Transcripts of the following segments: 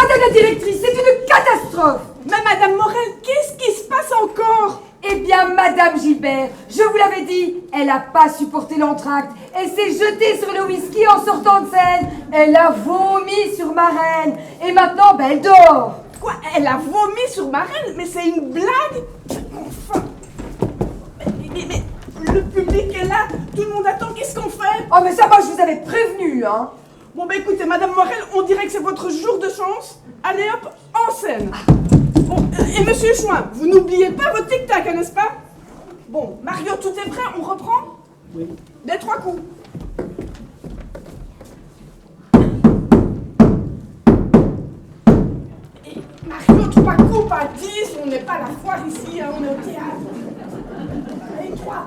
Madame la directrice, c'est une catastrophe. Mais Madame Morel, qu'est-ce qui se passe encore? Eh bien, Madame Gilbert, je vous l'avais dit, elle n'a pas supporté l'entracte. Elle s'est jetée sur le whisky en sortant de scène. Elle a vomi sur ma reine. Et maintenant, ben, elle dort. Quoi? Elle a vomi sur ma reine? Mais c'est une blague? Enfin... Mais le public est là, tout le monde attend, qu'est-ce qu'on fait? Oh, mais ça, moi, je vous avais prévenu, hein. Bon, ben écoutez, Madame Morel, on dirait que c'est votre jour de chance. Allez hop, en scène. Bon, et Monsieur Chouin, vous n'oubliez pas votre tic-tac, n'est-ce pas? Bon, Mario, tout est prêt, on reprend? Oui. Des 3 coups. Et Mario, 3 coups, pas 10, on n'est pas à la foire ici, hein, on est au théâtre. Allez, 3.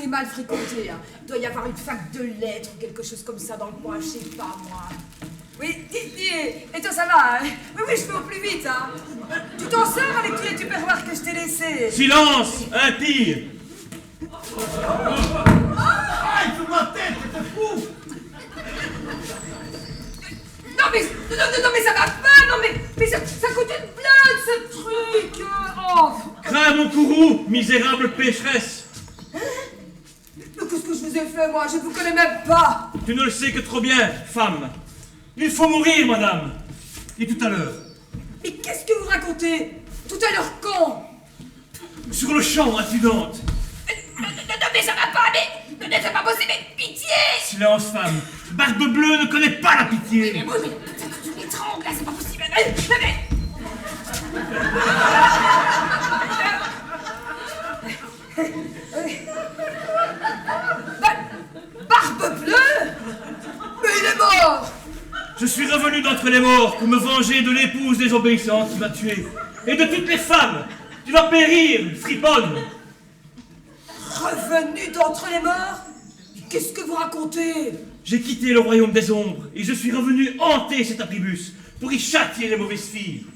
Mal fréquenté, hein. Il doit y avoir une fac de lettres ou quelque chose comme ça dans le coin, je sais pas moi. Oui, et toi ça va, hein? Oui, je fais au plus vite, hein. Tu t'en sors avec tous les tupperwares que je t'ai laissés? Silence! Un tir! Aïe, sur ma tête, c'est fou! Non mais ça va pas, non mais ça coûte une blague ce truc! Oh. Crains mon courroux, misérable pécheresse! Qu'est-ce que je vous ai fait, moi? Je ne vous connais même pas! Tu ne le sais que trop bien, femme. Il faut mourir, madame. Et tout à l'heure. Mais qu'est-ce que vous racontez? Tout à l'heure quand? Sur le champ, incidente. Non, mais ça va pas, mais c'est pas possible, mais pitié! Silence, femme. Barbe Bleue ne connaît pas la pitié. Mais tu m'étrangles, là, c'est pas possible. Barbe Bleue? Mais il est mort! Je suis revenu d'entre les morts pour me venger de l'épouse désobéissante qui m'a tué. Et de toutes les femmes. Tu vas périr, friponne. Revenu d'entre les morts? Qu'est-ce que vous racontez? J'ai quitté le royaume des ombres et je suis revenu hanter cet abribus pour y châtier les mauvaises filles.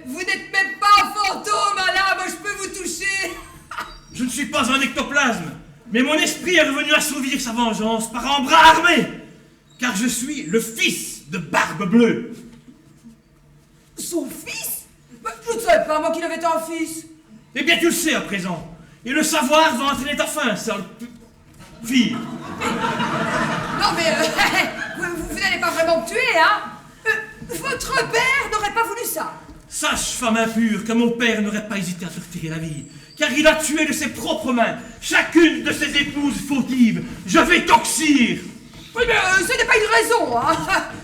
Vous n'êtes même pas un fantôme, là, moi je peux vous toucher. Je ne suis pas un ectoplasme, mais mon esprit est revenu assouvir sa vengeance par un bras armé, car je suis le fils de Barbe Bleue. Son fils? Je ne savais pas, moi, qu'il avait un fils. Eh bien, tu le sais à présent, et le savoir va entraîner ta fin, sale fille. Non, mais vous n'allez pas vraiment me tuer, hein? Votre père n'aurait pas voulu ça. Sache, femme impure, que mon père n'aurait pas hésité à te retirer la vie, car il a tué de ses propres mains chacune de ses épouses fautives. Je vais t'oxyre. Oui, mais ce n'est pas une raison, hein.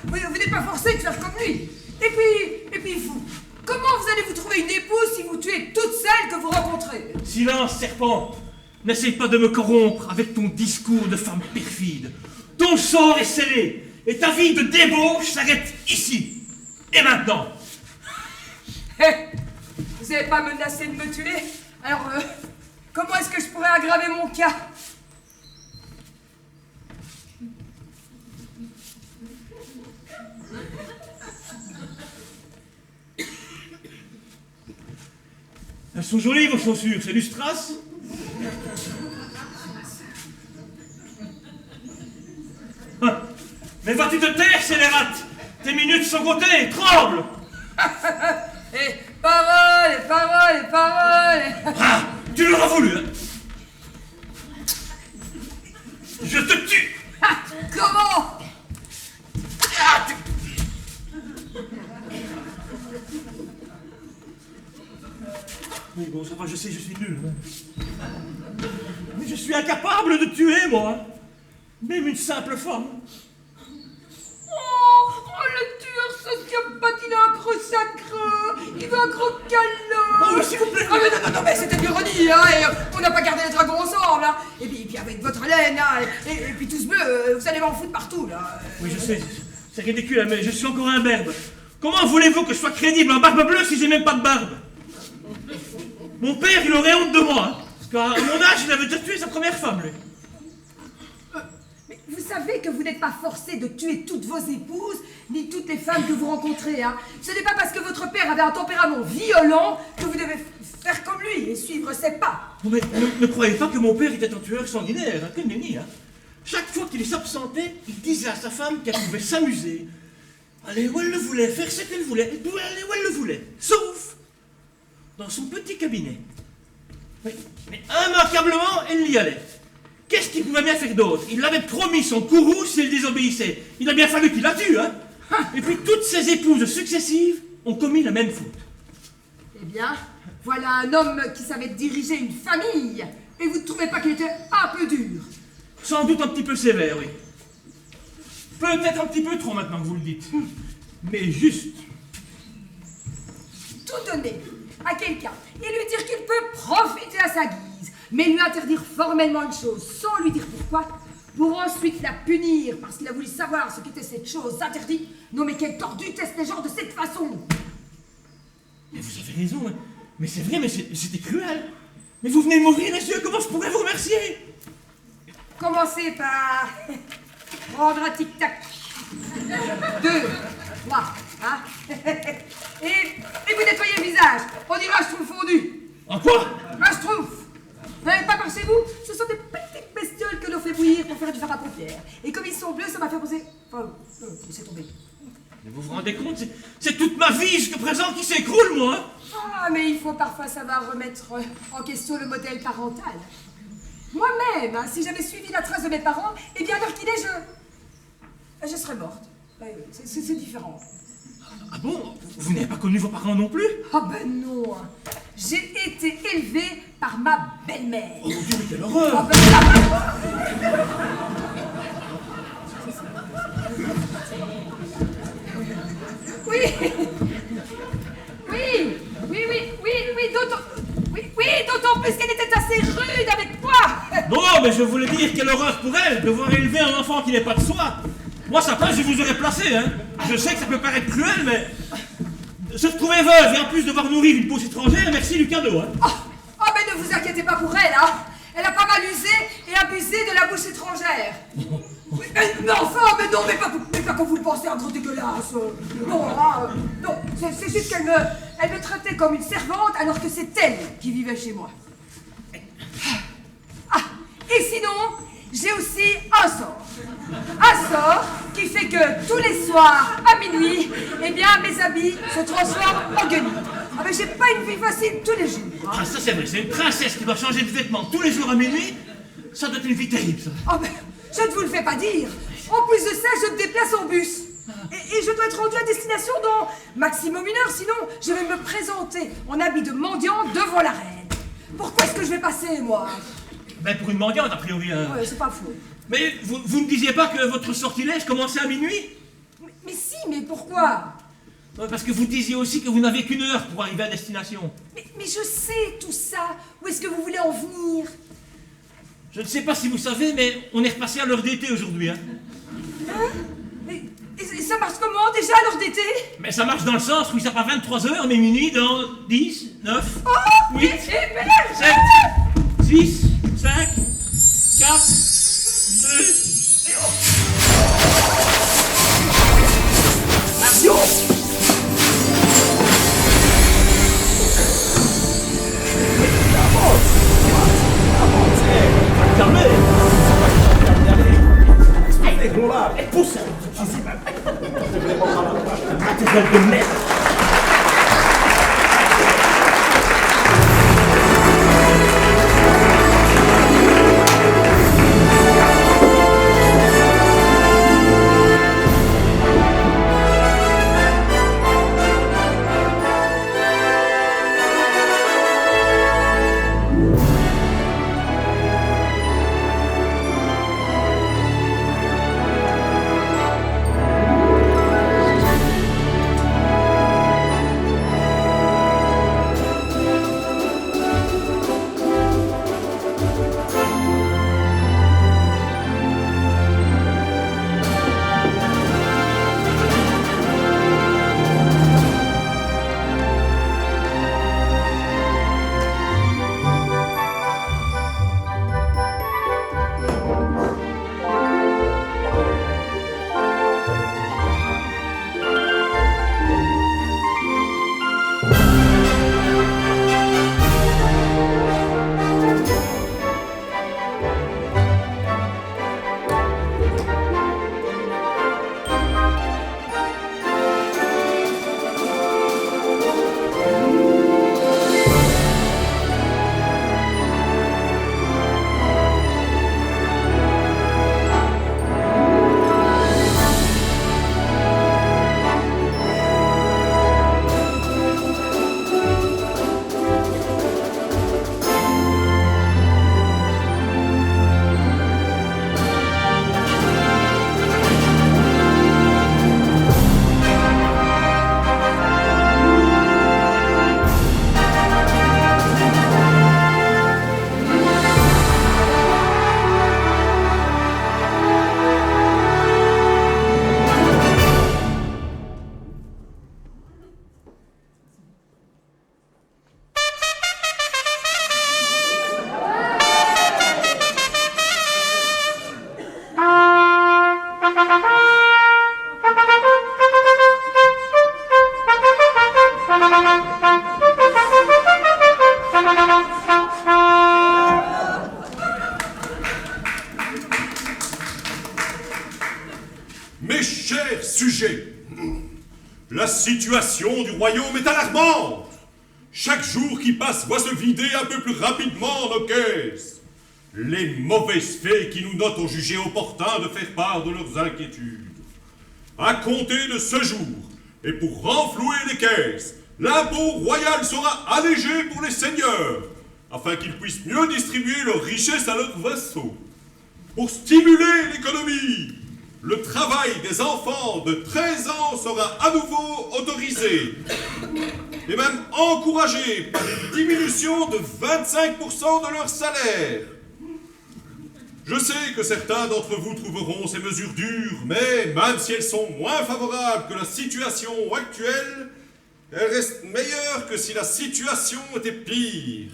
Vous n'êtes pas forcé de faire comme lui. Et puis vous, comment vous allez vous trouver une épouse si vous tuez toutes celles que vous rencontrez? Silence, serpent. N'essaye pas de me corrompre avec ton discours de femme perfide. Ton sort est scellé, et ta vie de débauche s'arrête ici, et maintenant. Vous n'avez pas menacé de me tuer? Alors, comment est-ce que je pourrais aggraver mon cas? Elles sont jolies, vos chaussures, c'est du strass. Ah. Mais vas-tu te taire, scélérate? Tes minutes sont comptées, tremble. Et paroles, paroles, paroles. Ah, tu l'auras voulu, hein? Je te tue. Ah, comment? Ah, Oui, bon, ça va, je sais, je suis nul. Mais je suis incapable de tuer, moi. Même une simple femme. Oh, le tueur sociopathe, il a un gros sacre. Il veut un gros câlin. Oh, mais s'il vous plaît. Ah, mais non, mais c'était de l'ironie, hein. Et on n'a pas gardé les dragons ensemble, hein. Et puis avec votre laine, hein. Et puis tout ce bleu, vous allez m'en foutre partout, là. Oui, je sais, c'est ridicule, hein, mais je suis encore un berbe. Comment voulez-vous que je sois crédible en barbe bleue si j'ai même pas de barbe? Mon père, il aurait honte de moi, hein, parce qu'à mon âge, il avait déjà tué sa première femme, lui. Mais vous savez que vous n'êtes pas forcé de tuer toutes vos épouses, ni toutes les femmes que vous rencontrez, hein. Ce n'est pas parce que votre père avait un tempérament violent que vous devez faire comme lui et suivre ses pas. Non, mais ne croyez pas que mon père était un tueur sanguinaire, hein, que nenni, hein. Chaque fois qu'il s'absentait, il disait à sa femme qu'elle pouvait s'amuser, aller où elle le voulait, faire ce qu'elle voulait, elle pouvait aller où elle le voulait, sauf dans son petit cabinet. Oui, mais immanquablement, elle y allait. Qu'est-ce qu'il pouvait bien faire d'autre? Il l'avait promis son courroux si elle désobéissait. Il a bien fallu qu'il la tue, hein. Et puis toutes ses épouses successives ont commis la même faute. Eh bien, voilà un homme qui savait diriger une famille. Et vous ne trouvez pas qu'il était un peu dur? Sans doute un petit peu sévère, oui. Peut-être un petit peu trop maintenant que vous le dites. Mais juste. Tout donner à quelqu'un et lui dire qu'il peut profiter à sa guise, mais lui interdire formellement une chose sans lui dire pourquoi, pour ensuite la punir parce qu'il a voulu savoir ce qu'était cette chose interdite. Non mais quel tordu teste les gens de cette façon? Mais vous avez raison, hein. Mais c'est vrai, mais c'était cruel. Mais vous venez de m'ouvrir les yeux, comment je pourrais vous remercier? Commencez par prendre un tic-tac. 2, 3, hein? Et vous nettoyez le visage. On dirait un schtroumpf fondu. En quoi? Un schtroumpf. Pas par chez vous. Ce sont des petites bestioles que l'on fait bouillir pour faire du fard à paupières. Et comme ils sont bleus, ça m'a fait penser... Enfin, laissez tomber. Mais vous vous rendez compte, c'est toute ma vie jusqu'à présent qui s'écroule, moi. Ah, mais il faut parfois savoir remettre en question le modèle parental. Moi-même, hein, si j'avais suivi la trace de mes parents, eh bien, à l'heure qu'il est, je serais morte. C'est différent. Ah bon? Vous n'avez pas connu vos parents non plus? Ah ben non. J'ai été élevée par ma belle-mère. Oh mon Dieu, mais quelle horreur! Ah ben là... Oui. D'autant plus qu'elle était assez rude avec moi. Non, mais je voulais dire quelle horreur pour elle, devoir élever un enfant qui n'est pas de soi. Moi, sa place, je vous aurais placé, hein. Je sais que ça peut paraître cruel, mais... Se retrouver veuve et en plus devoir nourrir une pousse étrangère, merci du cadeau, hein. Oh, mais ne vous inquiétez pas pour elle, hein. Elle a pas mal usé et abusé de la bouche étrangère. Mais enfin, mais non, mais pas comme vous le pensez, un gros dégueulasse. Non, hein, non, c'est juste qu'elle me traitait comme une servante alors que c'est elle qui vivait chez moi. Ah, et sinon, j'ai aussi un sort. Un sort qui fait que tous les soirs, à minuit, eh bien, mes habits se transforment en guenilles. Ah, mais j'ai pas une vie facile tous les jours. Hein. Ah, ça c'est vrai, c'est une princesse qui doit changer de vêtements tous les jours à minuit. Ça doit être une vie terrible, ça. Ah, mais je ne vous le fais pas dire. En plus de ça, je me déplace en bus. Et je dois être rendue à destination dans maximum 1 heure, sinon je vais me présenter en habit de mendiant devant la reine. Pourquoi est-ce que je vais passer, moi? Ben pour une mendiante, a priori. Ouais, c'est pas faux. Mais vous ne disiez pas que votre sortilège commençait à minuit? Mais si, mais pourquoi? Ouais, parce que vous disiez aussi que vous n'aviez qu'1 heure pour arriver à destination. Mais je sais tout ça. Où est-ce que vous voulez en venir? Je ne sais pas si vous savez, mais on est repassé à l'heure d'été aujourd'hui, hein. Hein? Et ça marche comment déjà à l'heure d'été? Mais ça marche dans le sens où il sera pas 23h, mais minuit dans 10, 9, Oh, 8, 7, 6, 5, 4, 2... Mario! Mes chers sujets, la situation du royaume est alarmante. Chaque jour qui passe voit se vider un peu plus rapidement nos caisses. Les mauvaises fées qui nous notent ont jugé opportun de faire part de leurs inquiétudes. À compter de ce jour, et pour renflouer les caisses, l'impôt royal sera allégé pour les seigneurs, afin qu'ils puissent mieux distribuer leurs richesses à leurs vassaux. Pour stimuler l'économie, le travail des enfants de 13 ans sera à nouveau autorisé, et même encouragé par une diminution de 25% de leur salaire. Je sais que certains d'entre vous trouveront ces mesures dures, mais même si elles sont moins favorables que la situation actuelle, elles restent meilleures que si la situation était pire.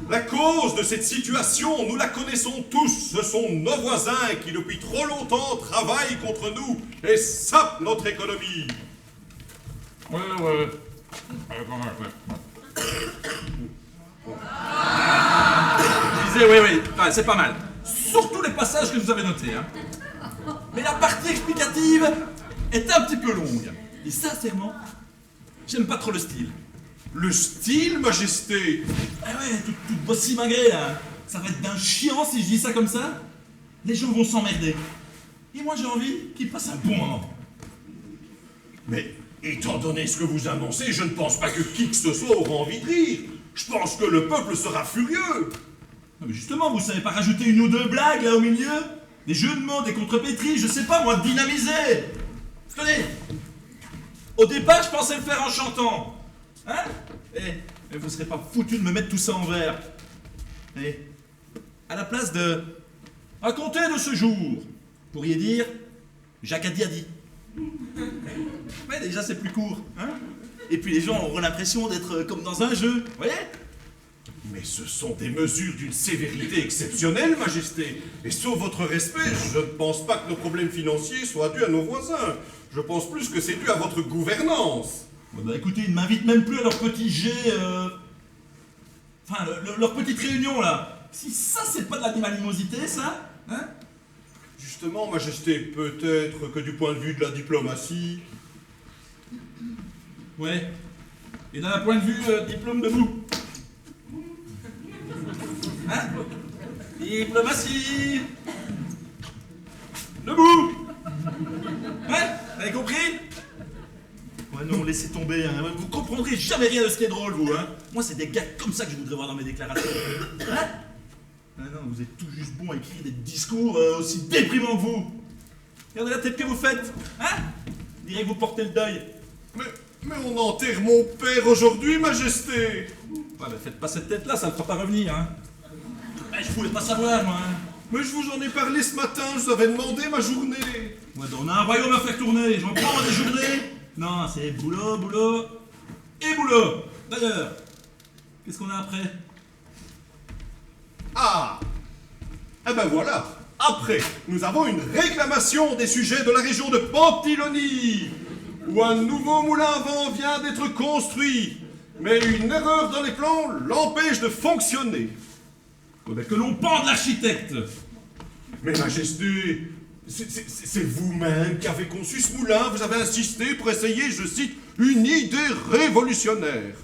La cause de cette situation, nous la connaissons tous. Ce sont nos voisins qui, depuis trop longtemps, travaillent contre nous et sapent notre économie. Ouais. Quand même, ouais. Je disais, oui, ouais, c'est pas mal. Surtout les passages que vous avez notés. Hein. Mais la partie explicative est un petit peu longue. Et sincèrement, j'aime pas trop le style. Le style, Majesté? Ah ouais, tout bossimagré là. Ça va être d'un chiant si je dis ça comme ça. Les gens vont s'emmerder. Et moi j'ai envie qu'ils passent un bon moment. Mais, étant donné ce que vous annoncez, je ne pense pas que qui que ce soit aura envie de rire. Je pense que le peuple sera furieux. Non mais justement, vous savez pas rajouter une ou deux blagues là au milieu? Des jeux de mots, des contrepétries, je sais pas moi, dynamiser. Tenez. Au départ, je pensais le faire en chantant. Hein? Et vous serez pas foutu de me mettre tout ça en vers. Et à la place de à compter de ce jour, vous pourriez dire Jacques a dit. Ouais, déjà c'est plus court. Hein? Et puis les gens auront l'impression d'être comme dans un jeu. Vous voyez? Mais ce sont des mesures d'une sévérité exceptionnelle, Majesté. Et sauf votre respect, je ne pense pas que nos problèmes financiers soient dus à nos voisins. Je pense plus que c'est dû à votre gouvernance. Bon, bah écoutez, ils ne m'invitent même plus à leur petit jet. Enfin, leur petite réunion là. Si ça, c'est pas de l'animalimosité, ça? Hein? Justement, Majesté, peut-être que du point de vue de la diplomatie... Ouais. Et d'un point de vue diplôme debout. Hein? Diplomatie. Debout. Ouais? Vous avez compris? Ouais, non, laissez tomber, hein. Vous comprendrez jamais rien de ce qui est drôle, vous, hein. Moi, c'est des gars comme ça que je voudrais voir dans mes déclarations. Hein? Ah non, vous êtes tout juste bon à écrire des discours aussi déprimants que vous. Regardez la tête que vous faites, hein? On dirait que vous portez le deuil. Mais on enterre mon père aujourd'hui, Majesté. Ouais, bah faites pas cette tête-là, ça ne fera pas revenir, hein. Je voulais pas savoir, moi, hein. Mais je vous en ai parlé ce matin, je vous avais demandé ma journée. Ouais, on a un royaume à faire tourner, j'en prends des journées. Non, c'est boulot, boulot et boulot. D'ailleurs, qu'est-ce qu'on a après? Ah! Eh ben voilà. Après, nous avons une réclamation des sujets de la région de Pantilonie, où un nouveau moulin à vent vient d'être construit, mais une erreur dans les plans l'empêche de fonctionner. Ouais, bah, que l'on pende l'architecte. Mais Majesté, c'est vous-même qui avez conçu ce moulin, vous avez insisté pour essayer, je cite, une idée révolutionnaire.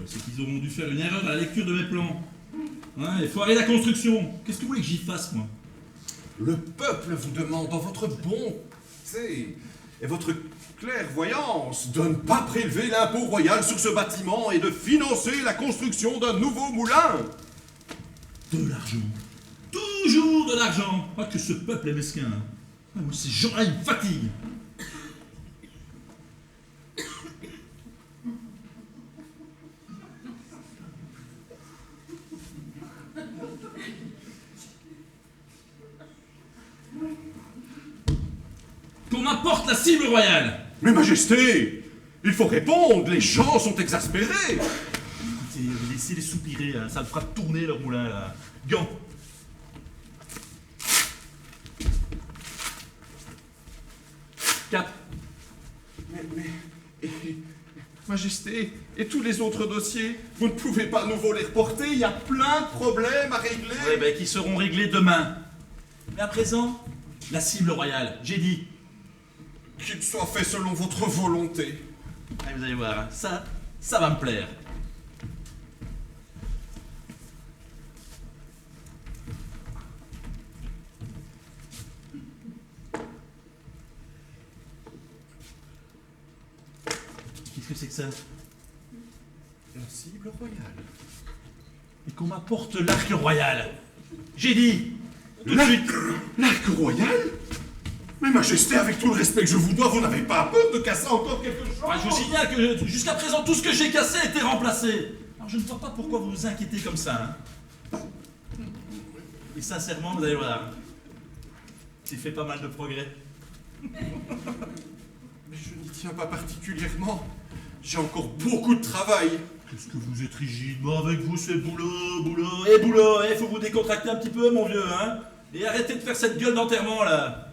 C'est qu'ils auront dû faire une erreur à la lecture de mes plans. Ouais, il faut arrêter la construction. Qu'est-ce que vous voulez que j'y fasse, moi? Le peuple vous demande en votre bonté et votre clairvoyance de ne pas prélever l'impôt royal sur ce bâtiment et de financer la construction d'un nouveau moulin. De l'argent. Toujours de l'argent. Pas que ce peuple est mesquin. Ah, moi, ces gens-là, ils me fatiguent. Qu'on m'apporte la cible royale. Mais Majesté, il faut répondre, les gens sont exaspérés. Écoutez, laissez-les soupirer, hein. Ça le fera tourner leur moulin, là. Gant. Cap. Mais Majesté, et tous les autres dossiers, vous ne pouvez pas à nouveau les reporter, il y a plein de problèmes à régler. Ouais, ben, qui seront réglés demain. Mais à présent, la cible royale, j'ai dit. Qu'il soit fait selon votre volonté. Ah, vous allez voir, hein, ça va me plaire. Qu'est-ce que c'est que ça? La cible royale. Et qu'on m'apporte l'arc royal. J'ai dit. Tout de suite. L'arc royal? Mais Majesté, avec tout le respect que je vous dois, vous n'avez pas peur de casser encore quelque chose? Ah, je vous signale que jusqu'à présent, tout ce que j'ai cassé a été remplacé. Alors je ne vois pas pourquoi vous vous inquiétez comme ça. Hein. Et sincèrement, vous allez voir, j'ai fait pas mal de progrès. Mais je n'y tiens pas particulièrement. J'ai encore beaucoup de travail. Qu'est-ce que vous êtes rigide? Moi, avec vous, c'est boulot, boulot, et boulot. Il faut vous décontracter un petit peu, mon vieux, hein. Et arrêtez de faire cette gueule d'enterrement, là.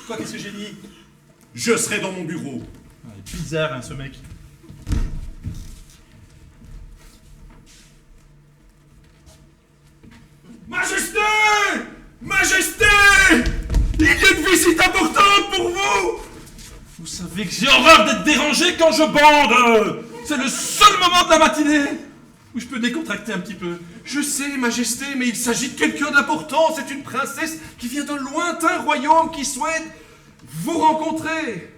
Quoi, qu'est-ce que j'ai dit? Je serai dans mon bureau. Ah, il est bizarre, hein, ce mec. Majesté! Majesté! Il y a une visite importante pour vous! Vous savez que j'ai horreur d'être dérangé quand je bande. C'est le seul moment de la matinée où je peux décontracter un petit peu. Je sais, Majesté, mais il s'agit de quelqu'un d'important. C'est une princesse qui vient d'un lointain royaume qui souhaite vous rencontrer.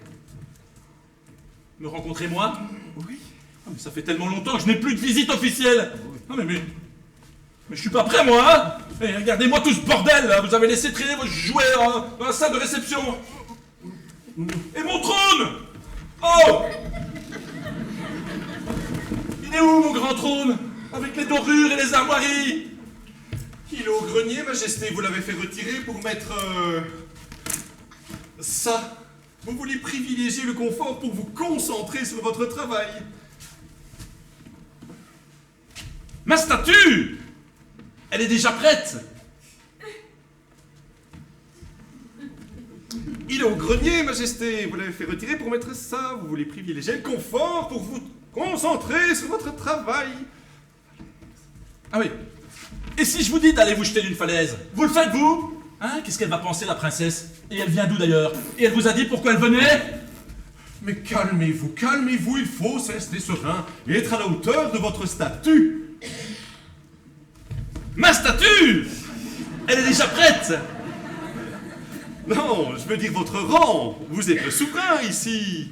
Me rencontrer moi? Oui. Ah, mais ça fait tellement longtemps que je n'ai plus de visite officielle. Non mais je suis pas prêt moi, hein. Et regardez-moi tout ce bordel là. Vous avez laissé traîner vos jouets dans la salle de réception. Et mon trône! Oh! Il est où mon grand trône? Avec les dorures et les armoiries? Il est au grenier, Majesté. Vous l'avez fait retirer pour mettre... ça. Vous voulez privilégier le confort pour vous concentrer sur votre travail. Ma statue! Elle est déjà prête! Il est au grenier, Majesté. Vous l'avez fait retirer pour mettre ça. Vous voulez privilégier le confort pour vous concentrer sur votre travail. Ah oui. Et si je vous dis d'aller vous jeter d'une falaise, vous le faites vous? Hein? Qu'est-ce qu'elle va penser la princesse? Et elle vient d'où d'ailleurs? Et elle vous a dit pourquoi elle venait? Mais calmez-vous, calmez-vous. Il faut rester serein et être à la hauteur de votre statut. Ma statue! Elle est déjà prête! Non, je veux dire votre rang. Vous êtes le souverain ici.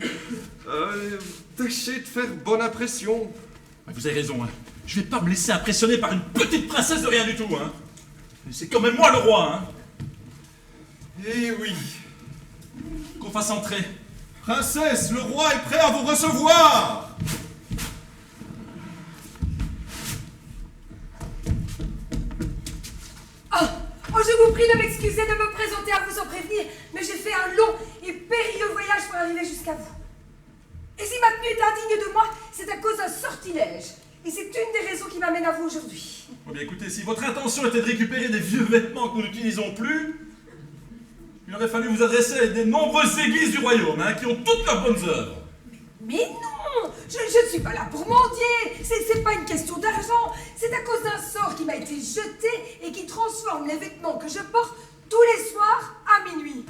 Tâchez de faire bonne impression. Vous avez raison, hein. Je vais pas me laisser impressionner par une petite princesse de rien du tout, hein. C'est quand même moi le roi, hein. Eh oui. Qu'on fasse entrer. Princesse, le roi est prêt à vous recevoir. Oh, je vous prie de m'excuser de me présenter à vous sans prévenir, mais j'ai fait un long et périlleux voyage pour arriver jusqu'à vous. Et si ma tenue est indigne de moi, c'est à cause d'un sortilège. Et c'est une des raisons qui m'amène à vous aujourd'hui. Oh bien écoutez, si votre intention était de récupérer des vieux vêtements que nous n'utilisons plus, il aurait fallu vous adresser à des nombreuses églises du royaume, hein, qui ont toutes leurs bonnes œuvres. Mais non, je ne suis pas là pour mendier. C'est pas une question d'argent. C'est à cause d'un sort qui m'a été jeté et qui transforme les vêtements que je porte tous les soirs à minuit.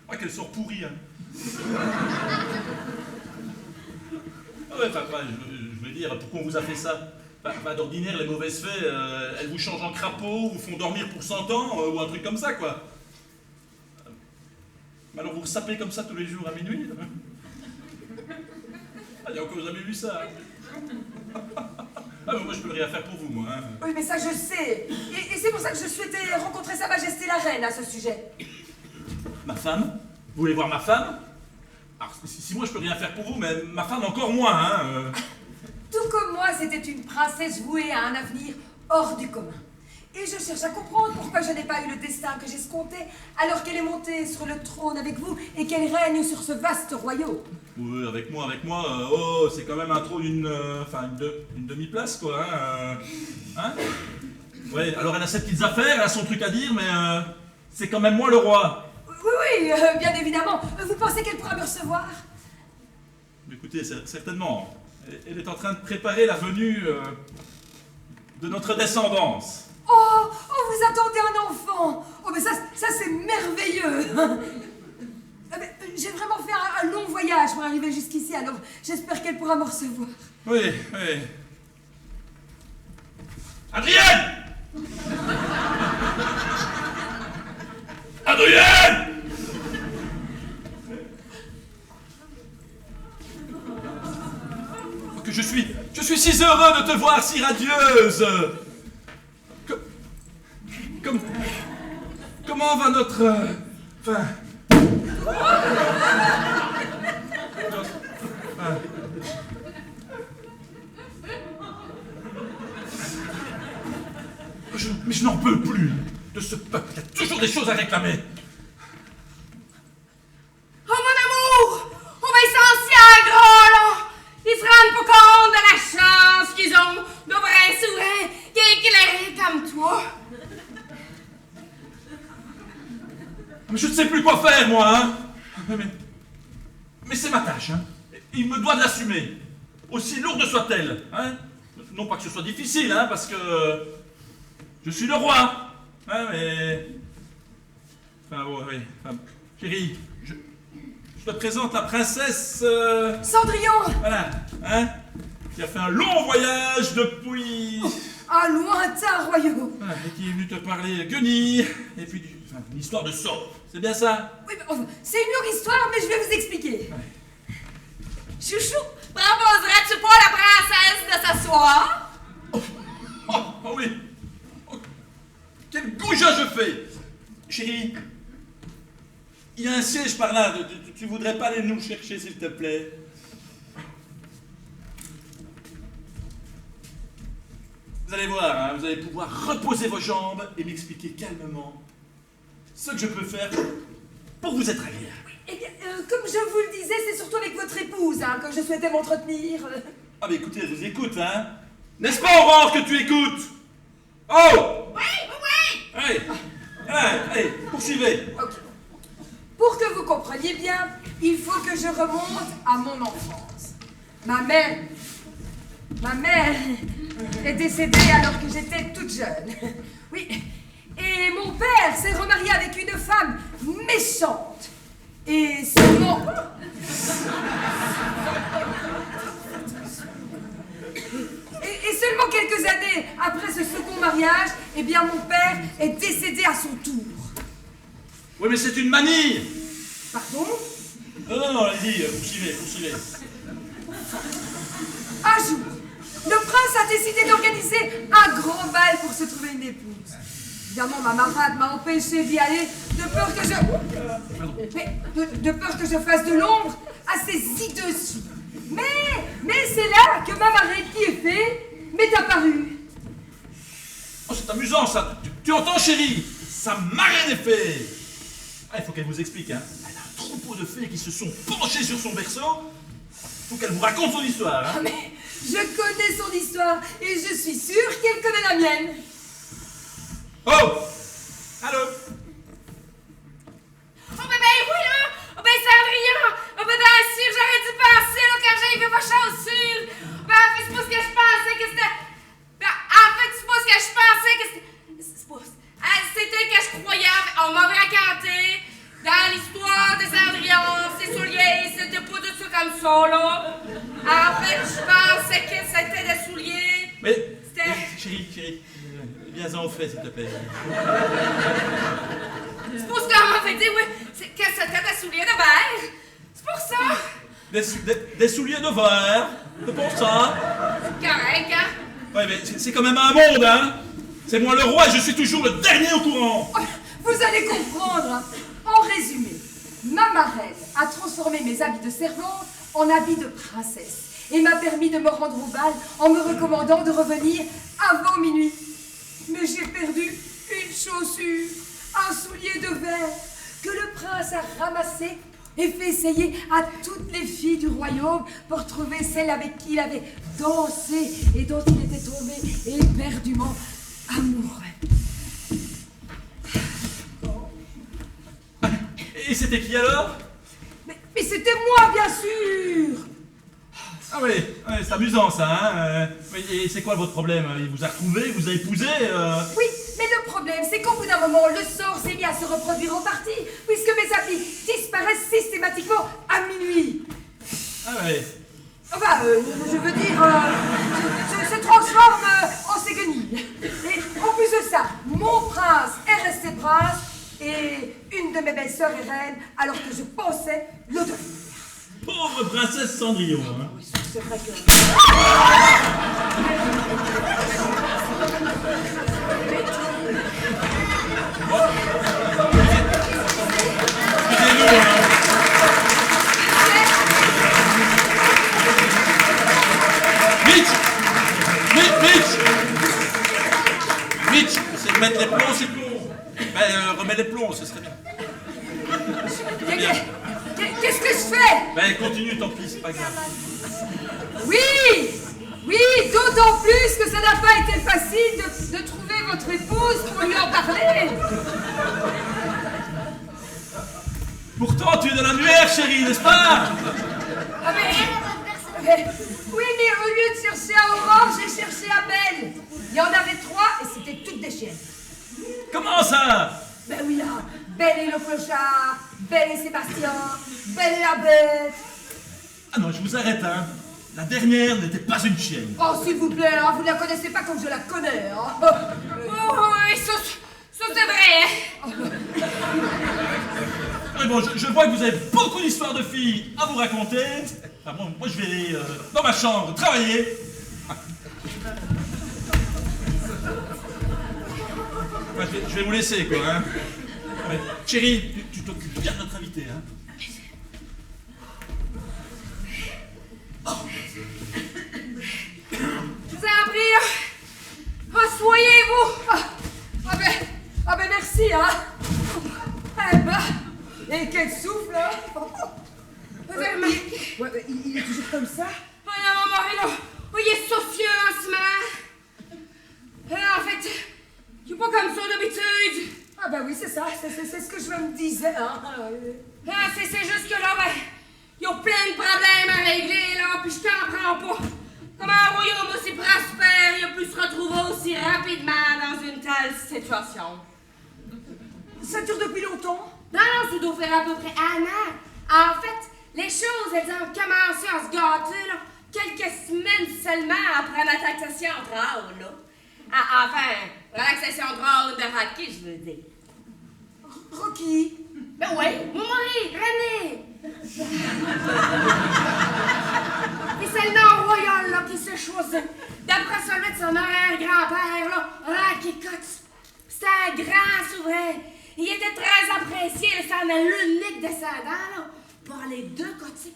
Ah, quel sort pourri, hein. Ah ouais, enfin, je veux dire, pourquoi on vous a fait ça? D'ordinaire, les mauvaises fées, elles vous changent en crapaud, vous font dormir pour 100 ans, ou un truc comme ça, quoi. Mais alors vous sapez comme ça tous les jours à minuit? Ah, il n'y a encore jamais vu ça. Hein. Ah, mais moi, je peux rien faire pour vous, moi. Hein. Oui, mais ça, je sais. Et c'est pour ça que je souhaitais rencontrer Sa Majesté la Reine à ce sujet. Ma femme? Vous voulez voir ma femme? Alors, si moi, je peux rien faire pour vous, mais ma femme encore moins, hein. Tout comme moi, c'était une princesse vouée à un avenir hors du commun. Et je cherche à comprendre pourquoi je n'ai pas eu le destin que j'escomptais alors qu'elle est montée sur le trône avec vous et qu'elle règne sur ce vaste royaume. Oui, avec moi, oh, c'est quand même un trône d'une demi-place, quoi, hein. Ouais, alors elle a ses petites affaires, elle a son truc à dire, mais c'est quand même moi le roi. Oui, bien évidemment. Vous pensez qu'elle pourra me recevoir? Écoutez, certainement. Elle est en train de préparer la venue de notre descendance. Oh, vous attendez un enfant. Oh, mais ça c'est merveilleux. J'ai vraiment fait un long voyage pour arriver jusqu'ici, alors j'espère qu'elle pourra me recevoir. Oui. Adrienne! Adrienne! Que je suis si heureux de te voir si radieuse. Comment va notre... Mais je n'en peux plus de ce peuple. Il y a toujours des choses à réclamer. Oh mon amour! Oh ben ils sont si gros là! Ils se rendent pas compte de la chance qu'ils ont de vrais sourds qui est éclairé comme toi. Mais je ne sais plus quoi faire, moi, hein. Mais c'est ma tâche, hein. Il me doit de l'assumer. Aussi lourde soit-elle, hein. Non pas que ce soit difficile, hein, parce que... je suis le roi, hein, mais... Enfin, bon, oui. Enfin, chérie, je te présente la princesse... Cendrillon! Voilà, hein, qui a fait un long voyage depuis... Un lointain royaume. Voilà, et qui est venu te parler guenille, et puis une histoire de sort. C'est bien ça? Oui, mais, c'est une longue histoire, mais je vais vous expliquer. Chouchou, proposerais-tu pas à la princesse de s'asseoir? Oh oui. Quel goujat je fais! Chérie, il y a un siège par là. Tu voudrais pas aller nous le chercher, s'il te plaît? Vous allez voir, hein, vous allez pouvoir reposer vos jambes et m'expliquer calmement ce que je peux faire pour vous être agréable. Eh bien, comme je vous le disais, c'est surtout avec votre épouse hein, que je souhaitais m'entretenir. Ah mais écoutez, je vous écoute, hein? N'est-ce pas, Aurore, que tu écoutes? Oh! Oui! Allez, poursuivez. Ok. Pour que vous compreniez bien, il faut que je remonte à mon enfance. Ma mère est décédée alors que j'étais toute jeune. Oui. Et mon père s'est remarié avec une femme méchante. Et seulement... Et seulement quelques années après ce second mariage, eh bien mon père est décédé à son tour. Oui, mais c'est une manie. Pardon? Non, allez-y, poursuivez. Un jour, le prince a décidé d'organiser un grand bal pour se trouver une épouse. Évidemment, ma marade m'a empêché d'y aller de peur que je fasse de l'ombre à ces ci-dessus. Mais c'est là que ma marraine qui est fée m'est apparue. Oh, c'est amusant ça. Tu entends, chérie? Sa marraine est fée. Ah, il faut qu'elle vous explique, hein. Elle a un troupeau de fées qui se sont penchées sur son berceau. Il faut qu'elle vous raconte son histoire, hein. Ah, mais je connais son histoire et je suis sûre qu'elle connaît la mienne. Oh! Allô? Oh ben oui là! Oh ben Cendrillon! Oh ben bien sûr, j'aurais dû penser là quand j'ai vu vos chaussures! Ben en fait, c'est pas ce que je pensais que c'était... Ben en fait, c'est pas ce que je pensais que c'était... C'est pas... c'était que je croyais... On m'avait raconté dans l'histoire de Cendrillon, ses souliers, c'était pas du tout comme ça là! En fait, je pensais que c'était des souliers... Mais... C'était... Chérie... Viens-en au fait, s'il te plaît. C'est pour ce qu'on m'avait dit, oui, que c'était des souliers de verre. C'est pour ça. Des souliers de verre. C'est pour ça. C'est correct, hein? Ouais, mais c'est quand même un monde, hein. C'est moi le roi et je suis toujours le dernier au courant. Vous allez comprendre. En résumé, ma marraine a transformé mes habits de servante en habits de princesse et m'a permis de me rendre au bal en me recommandant de revenir avant minuit. Mais j'ai perdu une chaussure, un soulier de verre, que le prince a ramassé et fait essayer à toutes les filles du royaume pour trouver celle avec qui il avait dansé et dont il était tombé éperdument amoureux. Et c'était qui alors? Mais c'était moi, bien sûr! Ah oui, c'est amusant ça, hein. Et c'est quoi votre problème? Il vous a retrouvé, il vous a épousé Oui, mais le problème, c'est qu'au bout d'un moment, le sort s'est mis à se reproduire en partie, puisque mes amis disparaissent systématiquement à minuit. Ah oui. Enfin, je veux dire, se transforme en séguenille. Et en plus de ça, mon prince est resté prince, et une de mes belles-sœurs est reine, alors que je pensais le devenir. Pauvre princesse Cendrillon, hein. Oui, c'est vrai que... Excusez-nous, hein. Mitch, c'est de mettre les plombs, c'est tout. Ben, remets les plombs, ce serait bien. Qu'est-ce que je fais? Ben, continue, tant pis, c'est pas grave. Oui, d'autant plus que ça n'a pas été facile de trouver votre épouse pour lui en parler. Pourtant, tu es de l'annuaire, chérie, n'est-ce pas? Ah oui, mais au lieu de chercher à Aurore, j'ai cherché à Belle. Il y en avait 3 et c'était toutes des chiennes. Comment ça? Ben oui, là, Belle et le clochard, Belle et Sébastien, Belle et la bête. Ah non, je vous arrête, hein. La dernière n'était pas une chienne. Oh, s'il vous plaît, hein, vous ne la connaissez pas comme je la connais. Hein. Oh, oui, ça c'est vrai, hein. Mais bon, je vois que vous avez beaucoup d'histoires de filles à vous raconter. Ah bon, moi je vais aller dans ma chambre travailler. Ouais, je vais vous laisser, quoi, hein. Ouais. Chérie, tu t'occupes bien de notre invité, hein. Je vous en prie, assoyez-vous. Ah ben merci, hein. Eh ben, et quel souffle, hein. Vous avez remarqué? Ouais, il est toujours comme ça. Oh non, mon mari, là, il est socieux en ce moment. En fait, il est pas comme ça d'habitude. Ah ben oui, c'est ça, c'est ce que je me disais, hein. C'est juste que là, ben, il y a plein de problèmes à régler, là, puis je comprends pas. Comment un royaume aussi prospère, il a pu se retrouver aussi rapidement dans une telle situation. Ça dure depuis longtemps. Non, ça doit faire à peu près 1 an. En fait, les choses, elles ont commencé à se gâter, là, quelques semaines seulement après la taxation de trône, là. Enfin, la taxation de trône de Rocky, je veux dire. Rocky. Ben oui, mon mari, René. Et c'est le nom royal, là, qui s'est choisi. D'après celui de son arrière-grand-père, là, Rocky Cox. C'était un grand souverain. Il était très apprécié, c'en est l'unique descendant, là, par les 2 côtés.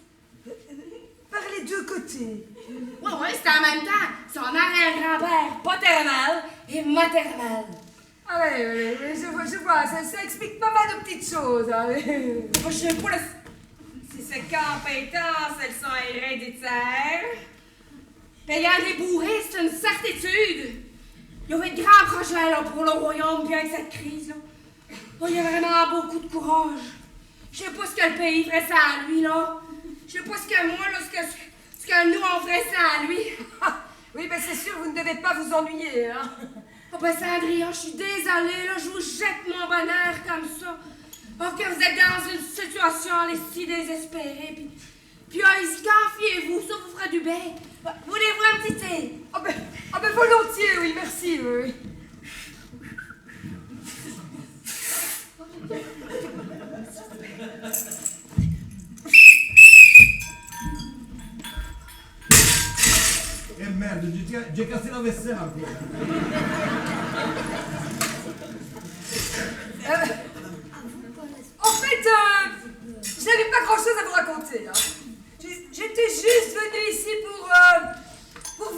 Par les 2 côtés. Oui, c'était en même temps son arrière-grand-père paternel et maternel. Ah ouais, je vois, ça explique pas mal de petites choses. Hein. Moi, je sais pas si ces compétences, elles sont héréditaires. Payant des bourrées, c'est une certitude. Il y avait de grands projets là, pour le royaume, puis avec cette crise, là. Oh, il y a vraiment beaucoup de courage. Je sais pas ce que le pays ferait sans lui, là. Je sais pas ce que moi, là, ce que nous, on ferait sans lui. Oui, ben c'est sûr, vous ne devez pas vous ennuyer, hein. Oh ben Cendrillon, je suis désolée, là, je vous jette mon bonheur comme ça. Oh, que vous êtes dans une situation si désespérée, puis confiez-vous, ça vous fera du bien. Voulez-vous un petit thé? Ah ben volontiers, oui, merci, oui. Eh merde, j'ai cassé la vaisselle encore. En fait, je n'avais pas grand-chose à vous raconter. Hein. J'étais juste venue ici pour